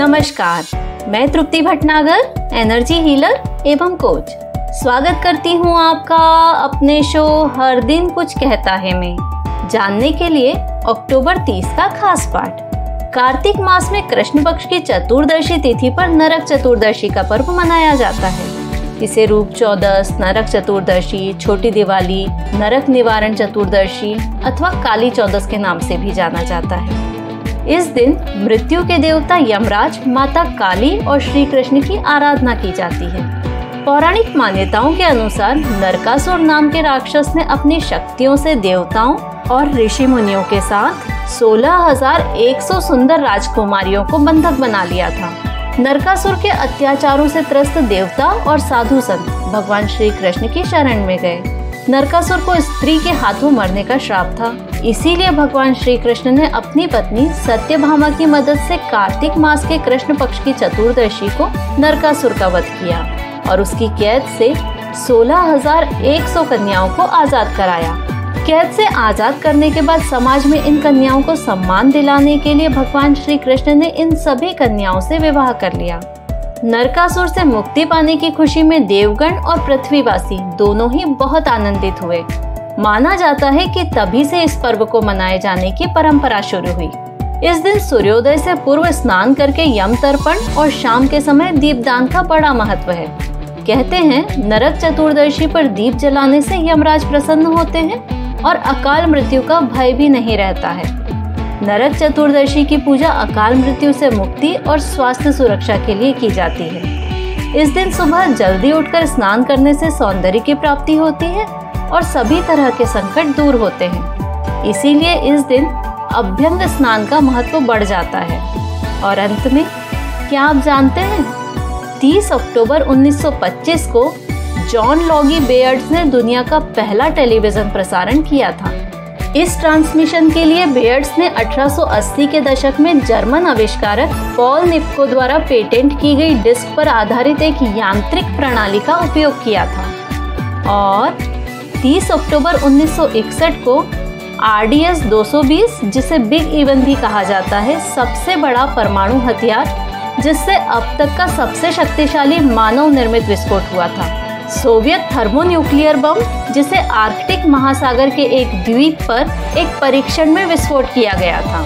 नमस्कार, मैं तृप्ति Bhatnagar, energy healer एवं कोच। स्वागत करती हूँ आपका अपने शो हर दिन कुछ कहता है में जानने के लिए अक्टूबर 30 का खास पाठ। कार्तिक मास में कृष्ण पक्ष की चतुर्दशी तिथि पर नरक चतुर्दशी का पर्व मनाया जाता है। इसे रूप चौदस, नरक चतुर्दशी, छोटी दिवाली, नरक निवारण चतुर्दशी अथवा काली चौदस के नाम से भी जाना जाता है। इस दिन मृत्यु के देवता यमराज, माता काली और श्री कृष्ण की आराधना की जाती है। पौराणिक मान्यताओं के अनुसार नरकासुर नाम के राक्षस ने अपनी शक्तियों से देवताओं और ऋषि मुनियों के साथ 16,100 सुंदर राजकुमारियों को बंधक बना लिया था। नरकासुर के अत्याचारों से त्रस्त देवता और साधु संत भगवान श्री कृष्ण की शरण में गए। नरकासुर को स्त्री के हाथों मरने का श्राप था, इसीलिए भगवान श्री कृष्ण ने अपनी पत्नी सत्यभामा की मदद से कार्तिक मास के कृष्ण पक्ष की चतुर्दशी को नरकासुर का वध किया और उसकी कैद से 16,100 कन्याओं को आजाद कराया। कैद से आजाद करने के बाद समाज में इन कन्याओं को सम्मान दिलाने के लिए भगवान श्री कृष्ण ने इन सभी कन्याओं से विवाह कर लिया। नरकासुर से मुक्ति पाने की खुशी में देवगण और पृथ्वीवासी दोनों ही बहुत आनंदित हुए। माना जाता है कि तभी से इस पर्व को मनाए जाने की परंपरा शुरू हुई। इस दिन सूर्योदय से पूर्व स्नान करके यम तर्पण और शाम के समय दीपदान का बड़ा महत्व है। कहते हैं नरक चतुर्दशी पर दीप जलाने से यमराज प्रसन्न होते हैं और अकाल मृत्यु का भय भी नहीं रहता है। नरक चतुर्दशी की पूजा अकाल मृत्यु से मुक्ति और स्वास्थ्य सुरक्षा के लिए की जाती है। इस दिन सुबह जल्दी उठकर स्नान करने से सौंदर्य की प्राप्ति होती है और सभी तरह के संकट दूर होते हैं। इसीलिए इस दिन अभ्यंग स्नान का महत्व बढ़ जाता है। और अंत में क्या आप जानते हैं, 30 अक्टूबर 1925 को जॉन लॉगी बेयर्ड्स ने दुनिया का पहला टेलीविजन प्रसारण किया था। इस ट्रांसमिशन के लिए बेयर्ड्स ने 1880 के दशक में जर्मन आविष्कारक पॉल निप्को द्वारा पेटेंट की गई डिस्क पर आधारित एक यांत्रिक प्रणाली का उपयोग किया था। और 30 अक्टूबर 1961 को RDS 220, जिसे बिग इवन भी कहा जाता है, सबसे बड़ा परमाणु हथियार जिससे अब तक का सबसे शक्तिशाली मानव निर्मित विस्फोट हुआ था। सोवियत थर्मोन्यूक्लियर बम, जिसे आर्कटिक महासागर के एक द्वीप पर एक परीक्षण में विस्फोट किया गया था।